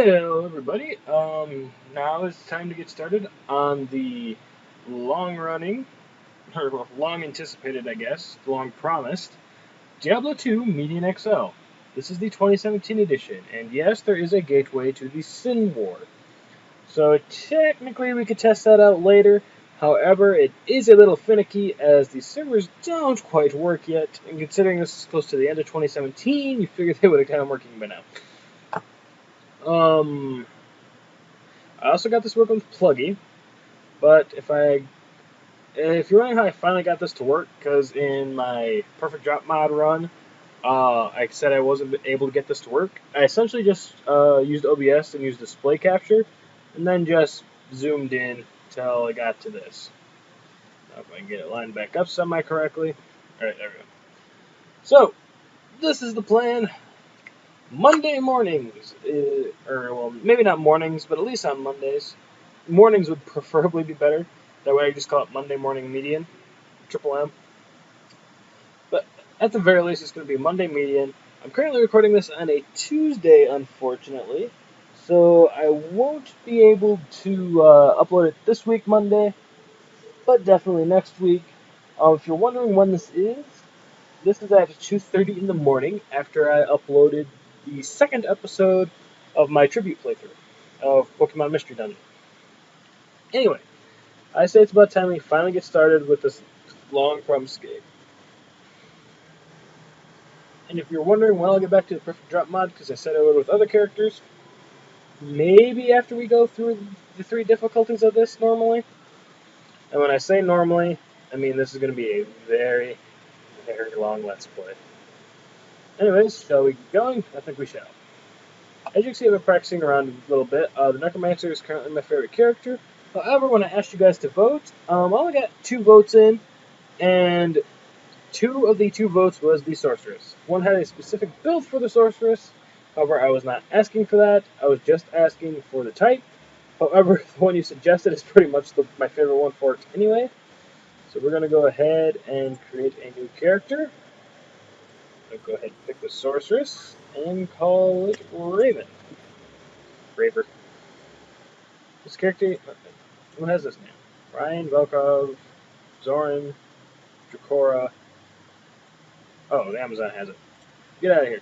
Hello, everybody. Now it's time to get started on the long-running, or well, long-anticipated, I guess, long-promised Diablo 2 Median XL. This is the 2017 edition, and yes, there is a gateway to the Sin War. So technically, we could test that out later. However, it is a little finicky as the servers don't quite work yet, and considering this is close to the end of 2017, you figure they would have kind of working by now. I also got this working with Pluggy, but if you're wondering how I finally got this to work, because in my Perfect Drop mod run, I said I wasn't able to get this to work. I essentially just used OBS and used display capture, and then just zoomed in till I got to this. Now if I can get it lined back up semi-correctly. Alright, there we go. So, this is the plan. Monday mornings, or well, maybe not mornings, but at least on Mondays. Mornings would preferably be better. That way I just call it Monday Morning Median, Triple M. But at the very least, it's going to be Monday Median. I'm currently recording this on a Tuesday, unfortunately. So I won't be able to upload it this week, Monday, but definitely next week. If you're wondering when this is at 2:30 in the morning after I uploaded the second episode of my tribute playthrough of Pokemon Mystery Dungeon. Anyway, I say it's about time we finally get started with this long promised game. And if you're wondering when I'll get back to the Perfect Drop mod, because I said I would with other characters, maybe after we go through the 3 difficulties of this normally. And when I say normally, I mean this is going to be a very, very long Let's Play. Anyways, shall we get going? I think we shall. As you can see, I've been practicing around a little bit. The Necromancer is currently my favorite character. However, when I asked you guys to vote, I only got 2 votes in, and 2 of the 2 votes was the Sorceress. One had a specific build for the Sorceress. However, I was not asking for that. I was just asking for the type. However, the one you suggested is pretty much my favorite one for it anyway. So we're going to go ahead and create a new character. I'll go ahead and pick the Sorceress and call it Raven. Raver. This character, who has this name? Ryan, Velkov, Zoran, Dracora. Oh, the Amazon has it. Get out of here.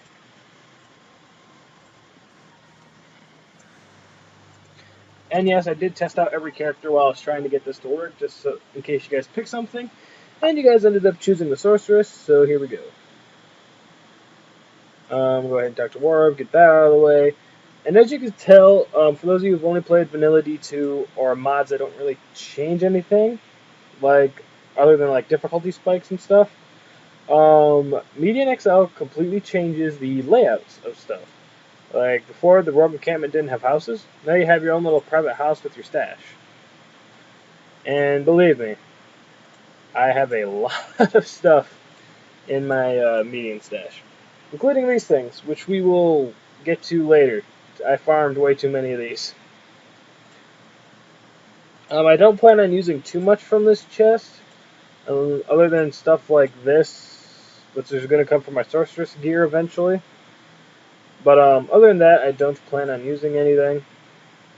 And yes, I did test out every character while I was trying to get this to work, just so in case you guys pick something. And you guys ended up choosing the Sorceress, so here we go. Go ahead and talk to Warov, get that out of the way. And as you can tell, for those of you who've only played Vanilla D2 or mods that don't really change anything, like other than like difficulty spikes and stuff, Median XL completely changes the layouts of stuff. Like before, the rogue encampment didn't have houses. Now you have your own little private house with your stash. And believe me, I have a lot of stuff in my median stash, including these things, which we will get to later. I farmed way too many of these. I don't plan on using too much from this chest, other than stuff like this, which is going to come from my Sorceress gear eventually. But other than that, I don't plan on using anything.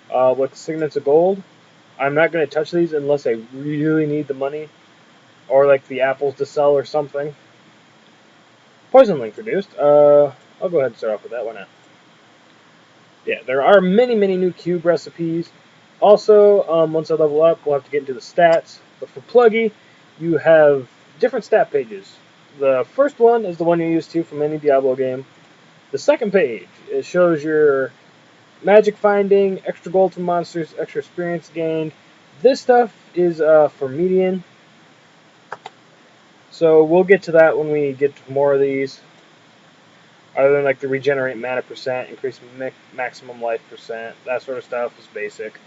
Like Signets of Gold, I'm not going to touch these unless I really need the money, or like the apples to sell or something. Poison Link produced. I'll go ahead and start off with that one now. Yeah, there are many, many new cube recipes. Also, once I level up, we'll have to get into the stats. But for Pluggy, you have different stat pages. The first one is the one you're used to from any Diablo game. The second page, it shows your magic finding, extra gold from monsters, extra experience gained. This stuff is for median. So we'll get to that when we get to more of these. Other than like the regenerate mana percent, increase maximum life percent, that sort of stuff is basic.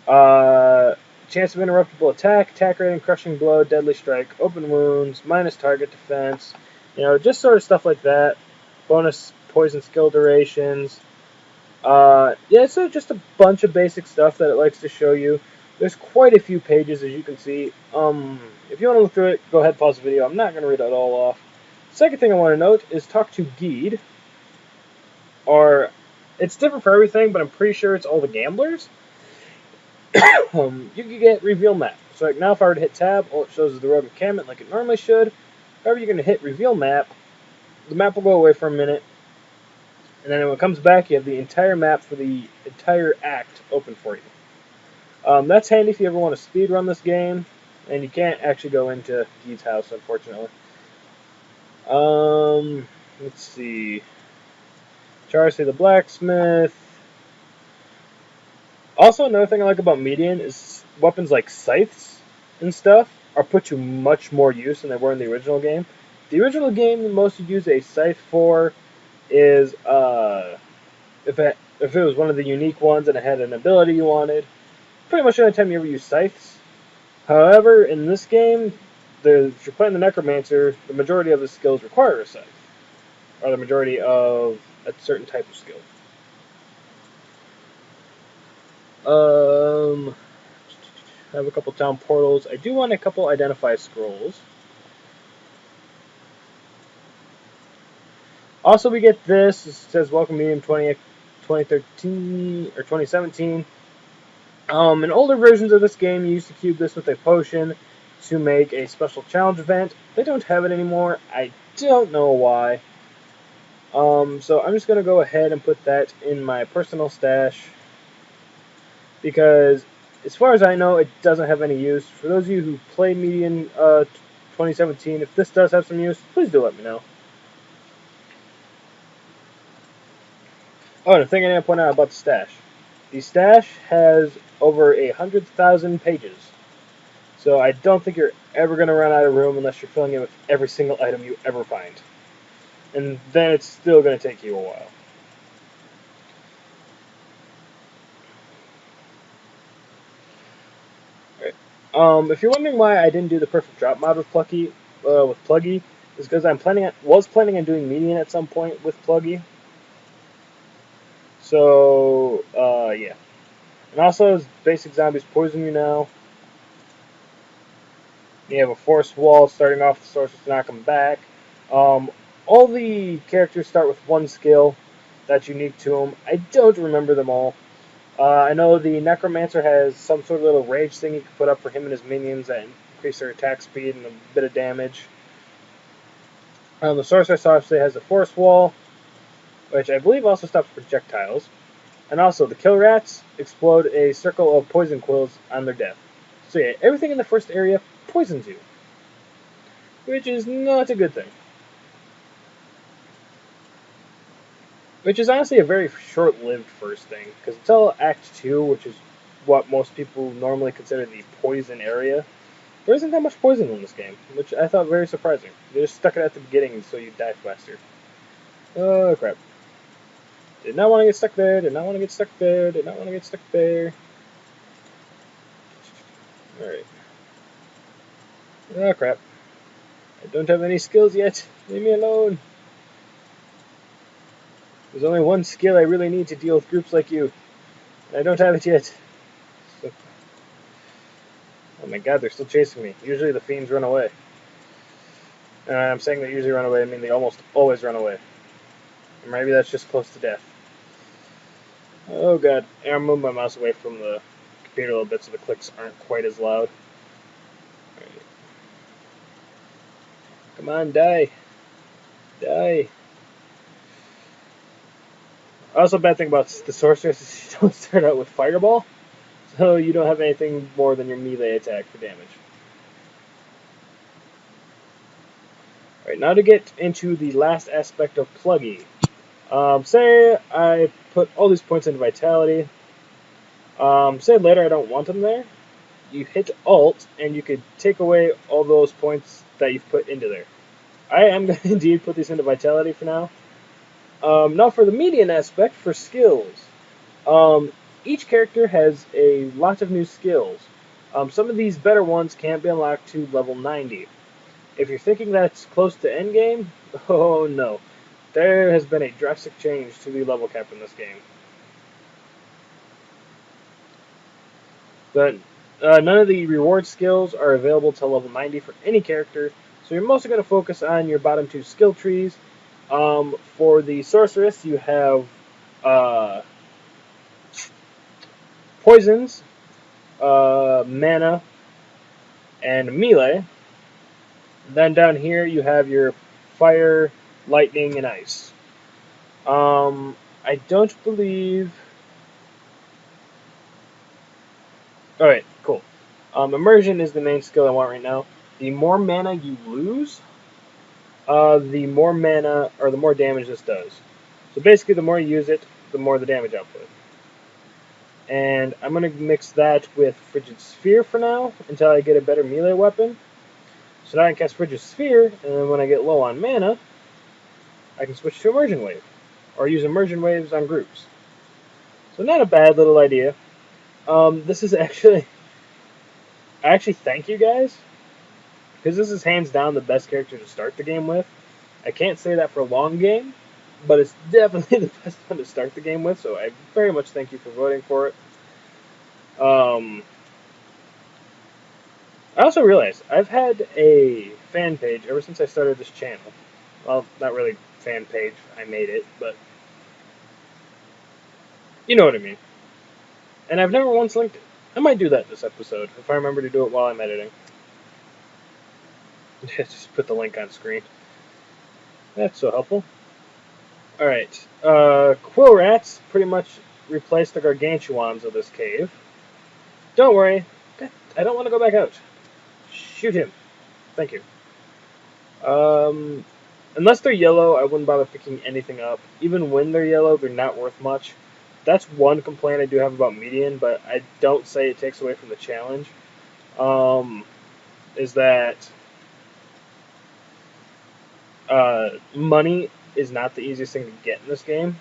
Chance of interruptible attack, attack rating, crushing blow, deadly strike, open wounds, minus target defense, just sort of stuff like that. Bonus poison skill durations. Yeah, so just a bunch of basic stuff that it likes to show you. There's quite a few pages, as you can see. If you want to look through it, go ahead, pause the video. I'm not going to read it all off. Second thing I want to note is talk to Geed, or It's different for everything, but I'm pretty sure it's all the gamblers. You can get reveal map. So like now if I were to hit tab, all it shows is the rogue encampment like it normally should. However, you're going to hit reveal map, the map will go away for a minute, and then when it comes back, you have the entire map for the entire act open for you. That's handy if you ever want to speed run this game, and you can't actually go into Gee's house, unfortunately. Let's see. Charcy the blacksmith. Also, another thing I like about Median is weapons like scythes and stuff are put to much more use than they were in the original game. The original game, the most you use a scythe for is if it was one of the unique ones and it had an ability you wanted. Pretty much the only time you ever use scythes. However, in this game, if you're playing the Necromancer, the majority of the skills require a scythe, or the majority of a certain type of skill. I have a couple town portals. I do want a couple identify scrolls. Also, we get this. It says Welcome Medium 2013 or 2017. In older versions of this game, you used to cube this with a potion to make a special challenge event. They don't have it anymore. I don't know why. So I'm just going to go ahead and put that in my personal stash because, as far as I know, it doesn't have any use. For those of you who played Median 2017, if this does have some use, please do let me know. Oh, and a thing I didn't point out about the stash. The stash has over 100,000 pages. So I don't think you're ever going to run out of room unless you're filling it with every single item you ever find. And then it's still going to take you a while. Alright. If you're wondering why I didn't do the perfect drop mod with Pluggy, is because was planning on doing Median at some point with Pluggy. So, yeah. And also, as basic zombies poison you now. You have a force wall starting off the Sorceress to knock them back. All the characters start with one skill that's unique to them. I don't remember them all. I know the Necromancer has some sort of little rage thing you can put up for him and his minions that increase their attack speed and a bit of damage. The Sorceress obviously has a force wall, which I believe also stops projectiles. And also, the kill rats explode a circle of poison quills on their death. So yeah, everything in the first area poisons you, which is not a good thing. Which is honestly a very short-lived first thing, because until Act 2, which is what most people normally consider the poison area, there isn't that much poison in this game, which I thought very surprising. They just stuck it at the beginning so you die faster. Oh, crap. Did not want to get stuck there, did not want to get stuck there, did not want to get stuck there. Alright. Oh, crap. I don't have any skills yet. Leave me alone. There's only one skill I really need to deal with groups like you. And I don't have it yet. So, oh my god, they're still chasing me. Usually the fiends run away. I'm saying they usually run away, I mean they almost always run away. Or maybe that's just close to death. Oh god. I'm moving my mouse away from the computer a little bit so the clicks aren't quite as loud. Right. Come on, die. Die. Also, bad thing about the Sorceress is you don't start out with Fireball, so you don't have anything more than your melee attack for damage. Alright, now to get into the last aspect of Pluggy. Say I put all these points into Vitality. Say later I don't want them there. You hit Alt, and you could take away all those points that you've put into there. I am going to indeed put these into Vitality for now. Now for the median aspect, for skills. Each character has a lot of new skills. Some of these better ones can't be unlocked to level 90. If you're thinking that's close to endgame, oh no. There has been a drastic change to the level cap in this game. But none of the reward skills are available till level 90 for any character, so you're mostly going to focus on your bottom two skill trees. For the Sorceress, you have uh, poisons, mana, and melee. Then down here you have your fire, lightning, and ice. I don't believe. All right, cool. Immersion is the main skill I want right now. The more mana you lose, the more mana or the more damage this does. So basically, the more you use it, the more the damage output. And I'm gonna mix that with Frigid Sphere for now until I get a better melee weapon. So now I can cast Frigid Sphere, and then when I get low on mana, I can switch to Immersion Wave, or use Immersion Waves on groups. So not a bad little idea. This is actually, I actually thank you guys, because this is hands down the best character to start the game with. I can't say that for a long game, but it's definitely the best one to start the game with, so I very much thank you for voting for it. I also realized I've had a fan page ever since I started this channel. Well, not really fan page, I made it, but you know what I mean. And I've never once linked it. I might do that this episode, if I remember to do it while I'm editing. Just put the link on screen. That's so helpful. Alright, Quill Rats pretty much replaced the Gargantuans of this cave. Don't worry, I don't want to go back out. Shoot him. Thank you. Unless they're yellow, I wouldn't bother picking anything up. Even when they're yellow, they're not worth much. That's one complaint I do have about median, but I don't say it takes away from the challenge. Is that money is not the easiest thing to get in this game.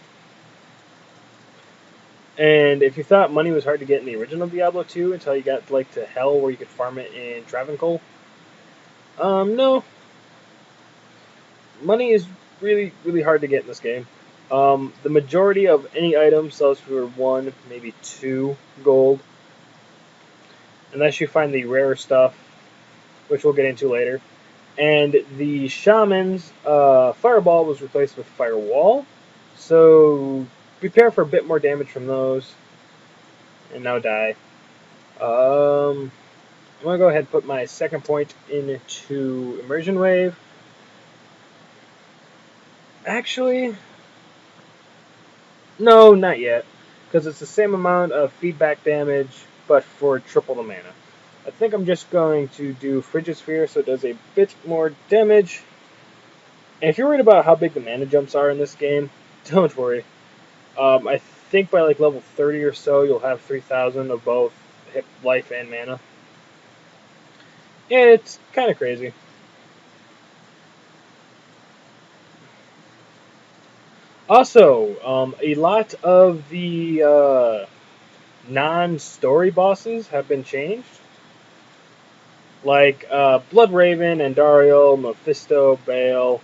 And if you thought money was hard to get in the original Diablo 2 until you got like to Hell where you could farm it in Travancore, no. Money is really, really hard to get in this game. The majority of any item sells for 1, maybe 2 gold. Unless you find the rare stuff, which we'll get into later. And the Shaman's Fireball was replaced with Firewall. So prepare for a bit more damage from those. And now die. I'm going to go ahead and put my second point into Immersion Wave. Actually, no, not yet. Because it's the same amount of feedback damage, but for triple the mana. I think I'm just going to do Frigid Sphere so it does a bit more damage. And if you're worried about how big the mana jumps are in this game, don't worry. I think by like level 30 or so, you'll have 3,000 of both hit life and mana. Yeah, it's kind of crazy. Also, a lot of the non-story bosses have been changed. Like Blood Raven, Andariel, Mephisto, Bale,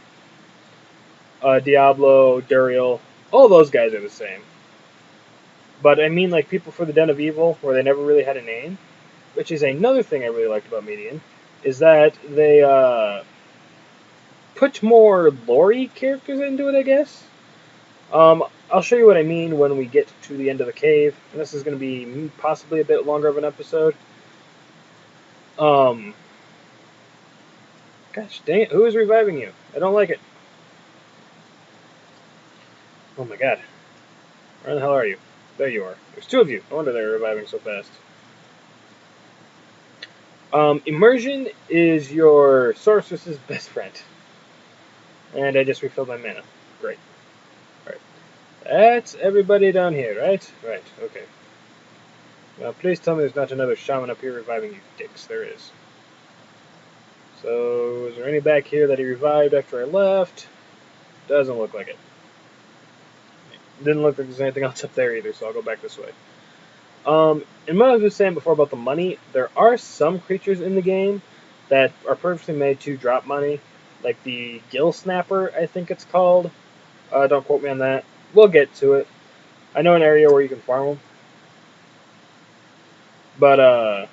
Diablo, Duriel. All those guys are the same. But I mean, like people for the Den of Evil, where they never really had a name, which is another thing I really liked about Median, is that they put more lore characters into it, I guess. I'll show you what I mean when we get to the end of the cave, and this is going to be possibly a bit longer of an episode. Gosh dang it, who is reviving you? I don't like it. Oh my god. Where the hell are you? There you are. There's 2 of you. No wonder they're reviving so fast. Immersion is your sorceress's best friend. And I just refilled my mana. Great. Alright. That's everybody down here, right? Right, okay. Now, please tell me there's not another shaman up here reviving you dicks. There is. So, is there any back here that he revived after I left? Doesn't look like it. Didn't look like there's anything else up there either, so I'll go back this way. And what I was saying before about the money, there are some creatures in the game that are purposely made to drop money, like the Gill Snapper, I think it's called. Don't quote me on that. We'll get to it. I know an area where you can farm them. But,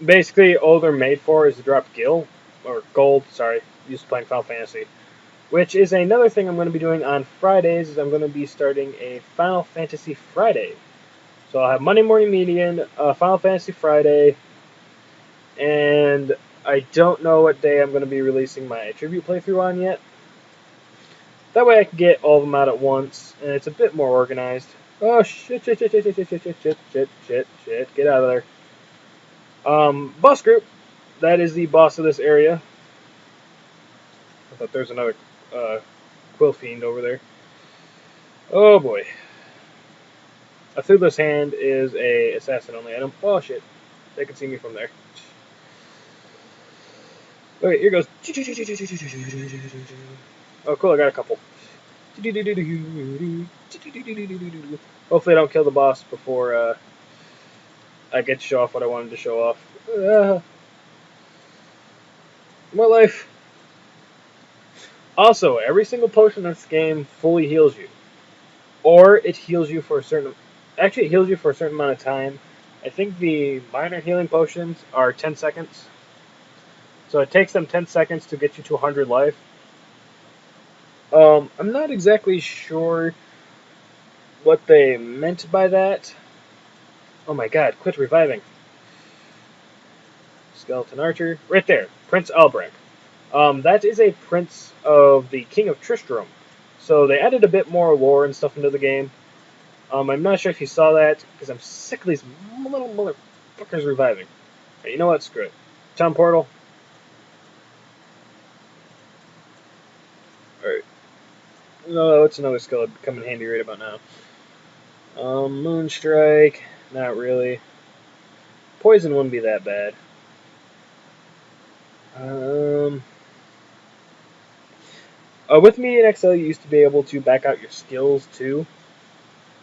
basically, all they're made for is to drop Gill, or gold, sorry. used to playing Final Fantasy. Which is another thing I'm going to be doing on Fridays. Is I'm going to be starting a Final Fantasy Friday. So I'll have Monday Morning Median, Final Fantasy Friday, and I don't know what day I'm going to be releasing my tribute playthrough on yet. That way I can get all of them out at once, and it's a bit more organized. Oh, shit, shit, shit, shit, shit, shit, shit, shit, shit, shit, shit, get out of there. Boss group, that is the boss of this area. I thought there's another Quill Fiend over there. Oh boy. A Toothless Hand is a assassin-only item. Oh shit, they can see me from there. Okay, here goes. Oh cool, I got a couple. Hopefully I don't kill the boss before I get to show off what I wanted to show off. More life. Also, every single potion in this game fully heals you. Or it heals you for a certain... Actually, it heals you for a certain amount of time. I think the minor healing potions are 10 seconds. So it takes them 10 seconds to get you to 100 life. I'm not exactly sure what they meant by that. Oh my god, quit reviving. Skeleton Archer. Right there. Prince Albrecht. That is a prince of the King of Tristram. So they added a bit more lore and stuff into the game. I'm not sure if you saw that, because I'm sick of these little motherfuckers reviving. Right, you know what? Screw it. Town Portal. Alright. No, it's another skill that'd come in handy right about now. Moonstrike. Not really. Poison wouldn't be that bad. With Median XL, you used to be able to back out your skills too.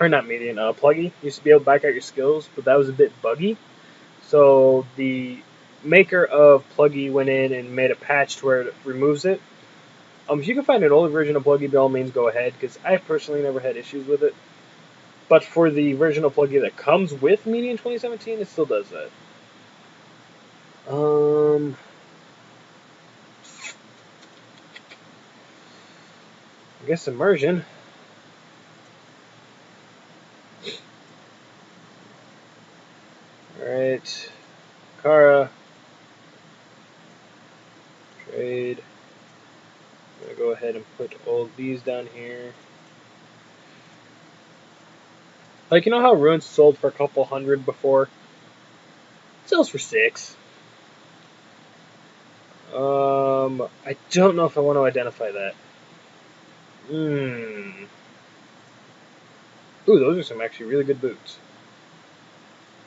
Or not Median, Pluggy. You used to be able to back out your skills, but that was a bit buggy. So the maker of Pluggy went in and made a patch to where it removes it. If you can find an older version of Pluggy, by all means, go ahead, because I personally never had issues with it. But for the version of Pluggy that comes with Median 2017, it still does that. I guess Immersion. Alright. Kara. Trade. I'm going to go ahead and put all these down here. Like, you know how Ruins sold for a couple hundred before? It sells for 6. I don't know if I want to identify that. Ooh, those are some actually really good boots.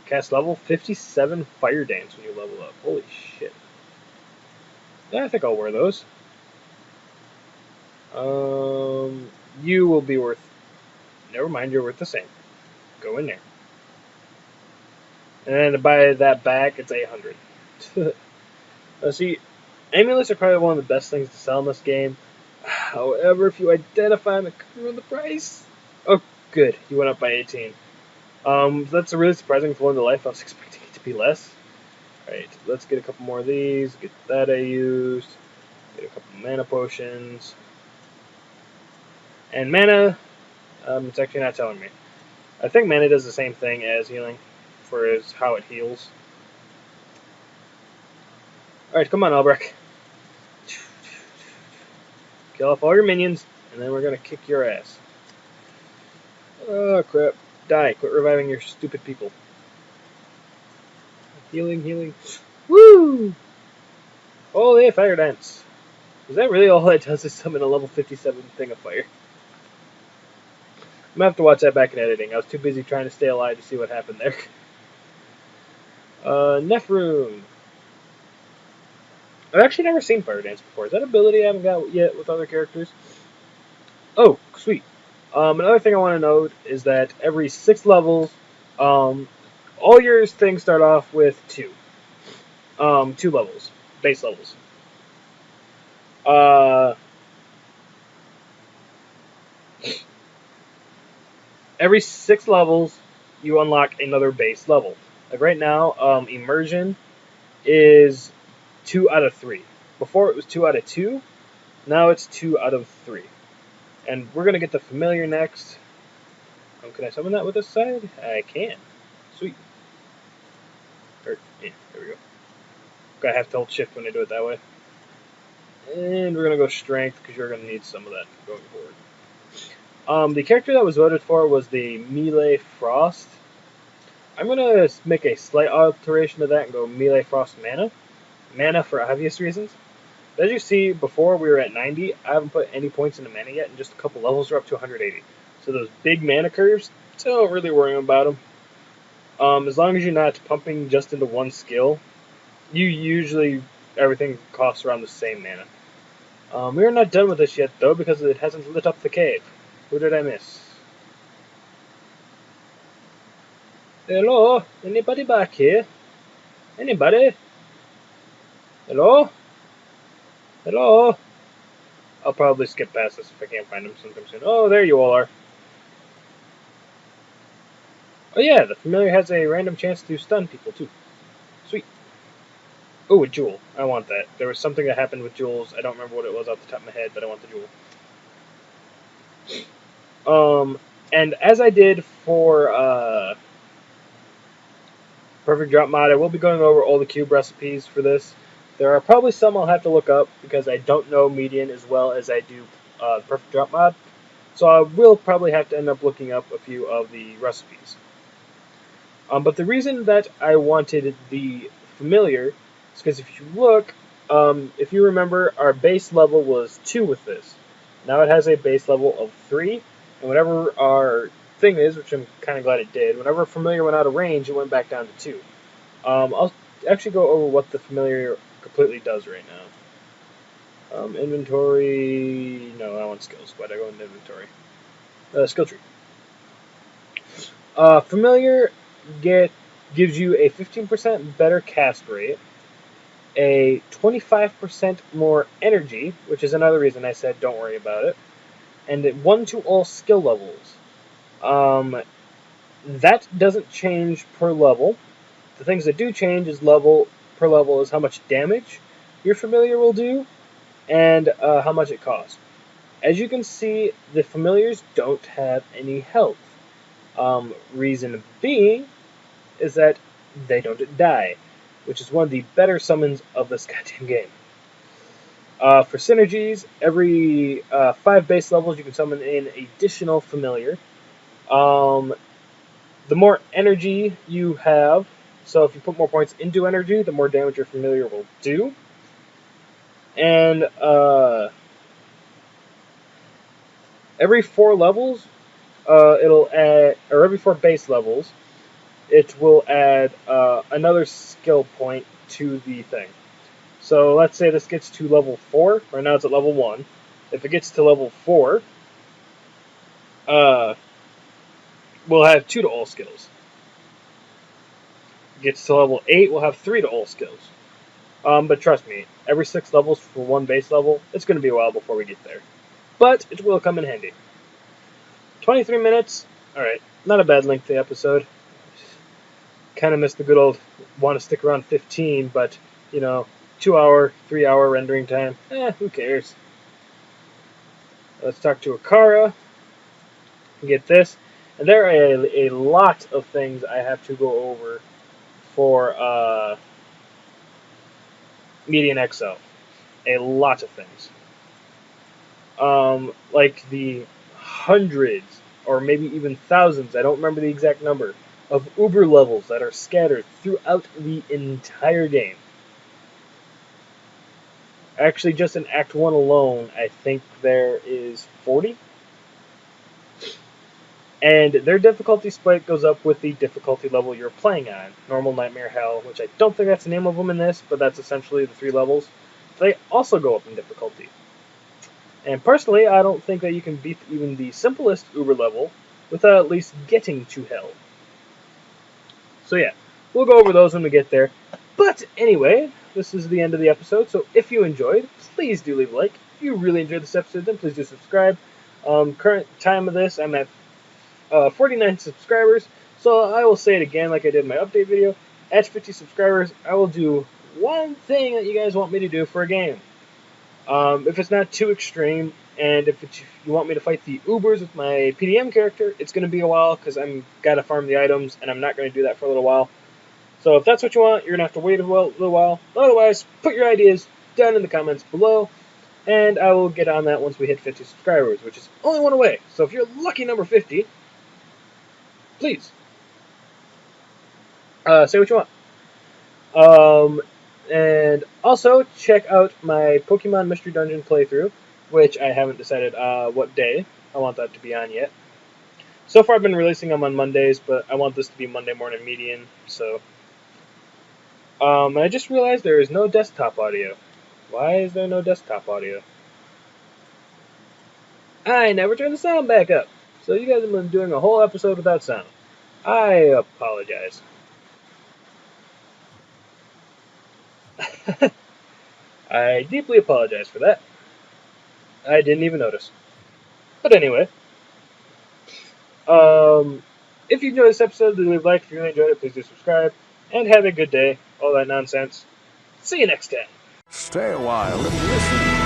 Cast level 57 Fire Dance when you level up. Holy shit. Yeah, I think I'll wear those. You will be worth... Never mind, you're worth the same. Go in there. And then to buy that back, it's 800. See, amulets are probably one of the best things to sell in this game. However, if you identify them, it could ruin the price. Oh, good. You went up by 18. That's really surprising for one of the life. I was expecting it to be less. Alright, let's get a couple more of these. Get that I used. Get a couple mana potions. And mana, it's actually not telling me. I think mana does the same thing as healing, for how it heals. Alright, come on, Albrecht. Kill off all your minions, and then we're gonna kick your ass. Oh, crap. Die. Quit reviving your stupid people. Healing, healing. Woo! Holy Fire Dance. Is that really all it does is summon a level 57 thing of fire? I'm gonna have to watch that back in editing. I was too busy trying to stay alive to see what happened there. Nephrune. I've actually never seen Fire Dance before. Is that ability I haven't got yet with other characters? Oh, sweet. Another thing I want to note is that every 6 levels, all your things start off with 2. 2 levels. Base levels. Every 6 levels, you unlock another base level. Like right now, Immersion is 2 out of 3. Before it was 2 out of 2. Now it's 2 out of 3. And we're going to get the familiar next. Can I summon that with this side? I can. Sweet. Yeah, there we go. Gotta have to hold shift when I do it that way. And we're going to go strength because you're going to need some of that going forward. The character that was voted for was the Melee Frost. I'm going to make a slight alteration to that and go Melee Frost Mana. Mana for obvious reasons. As you see, before we were at 90, I haven't put any points into mana yet, and just a couple levels are up to 180. So those big mana curves, don't really worry about them. As long as you're not pumping just into one skill, everything costs around the same mana. We are not done with this yet, though, because it hasn't lit up the cave. Who did I miss? Hello? Anybody back here? Anybody? Hello? Hello? I'll probably skip past this if I can't find them sometime soon. Oh, there you all are. Oh yeah, the familiar has a random chance to stun people, too. Sweet. Oh, a jewel. I want that. There was something that happened with jewels. I don't remember what it was off the top of my head, but I want the jewel. And as I did for Perfect Drop Mod, I will be going over all the cube recipes for this. There are probably some I'll have to look up because I don't know Median as well as I do Perfect Drop Mod. So I will probably have to end up looking up a few of the recipes. But the reason that I wanted the familiar is because if you look, if you remember, our base level was 2 with this. Now it has a base level of 3, and whatever our thing is, which I'm kind of glad it did, whenever familiar went out of range, it went back down to 2. I'll actually go over what the familiar completely does right now. Inventory, no, I want skills. Why'd I go into inventory? Skill tree. Familiar gives you a 15% better cast rate, a 25% more energy, which is another reason I said don't worry about it, and 1 to all skill levels. That doesn't change per level. The things that do change is per level is how much damage your familiar will do and how much it costs. As you can see, the familiars don't have any health. Reason being is that they don't die, which is one of the better summons of this goddamn game. For synergies, every 5 base levels you can summon an additional familiar. The more energy you have, so if you put more points into energy, the more damage your familiar will do. And every 4 levels, it'll add, or every 4 base levels, it will add another skill point to the thing. So let's say this gets to level 4. Right now it's at level 1. If it gets to level 4, we'll have 2 to all skills. If it gets to level 8, we'll have 3 to all skills. But trust me, every 6 levels for 1 base level, it's going to be a while before we get there. But it will come in handy. 23 minutes. Alright, not a bad length to the episode. Kind of missed the good old want to stick around 15, but, 2-hour, 3-hour rendering time. Who cares? Let's talk to Akara. Get this. And there are a lot of things I have to go over for Median XL. A lot of things. Like the hundreds, or maybe even thousands, I don't remember the exact number, of Uber levels that are scattered throughout the entire game. Actually, just in Act 1 alone, I think there is 40. And their difficulty spike goes up with the difficulty level you're playing on. Normal, Nightmare, Hell, which I don't think that's the name of them in this, but that's essentially the 3 levels. They also go up in difficulty. And personally, I don't think that you can beat even the simplest Uber level without at least getting to Hell. So yeah, we'll go over those when we get there. But anyway, this is the end of the episode, so if you enjoyed, please do leave a like. If you really enjoyed this episode, then please do subscribe. Current time of this, I'm at 49 subscribers, so I will say it again like I did in my update video. At 50 subscribers, I will do one thing that you guys want me to do for a game. If it's not too extreme, and if you want me to fight the Ubers with my PDM character, it's going to be a while because I'm got to farm the items, and I'm not going to do that for a little while. So if that's what you want, you're going to have to wait a little while. Otherwise, put your ideas down in the comments below, and I will get on that once we hit 50 subscribers, which is only one away. So if you're lucky number 50, please say what you want. And also check out my Pokemon Mystery Dungeon playthrough, which I haven't decided what day I want that to be on yet. So far, I've been releasing them on Mondays, but I want this to be Monday morning median. So, and I just realized there is no desktop audio. Why is there no desktop audio? I never turned the sound back up, so you guys have been doing a whole episode without sound. I apologize. I deeply apologize for that. I didn't even notice. But anyway, if you enjoyed this episode, leave a like. If you really enjoyed it, please do subscribe. And have a good day. All that nonsense. See you next time. Stay a while and listen.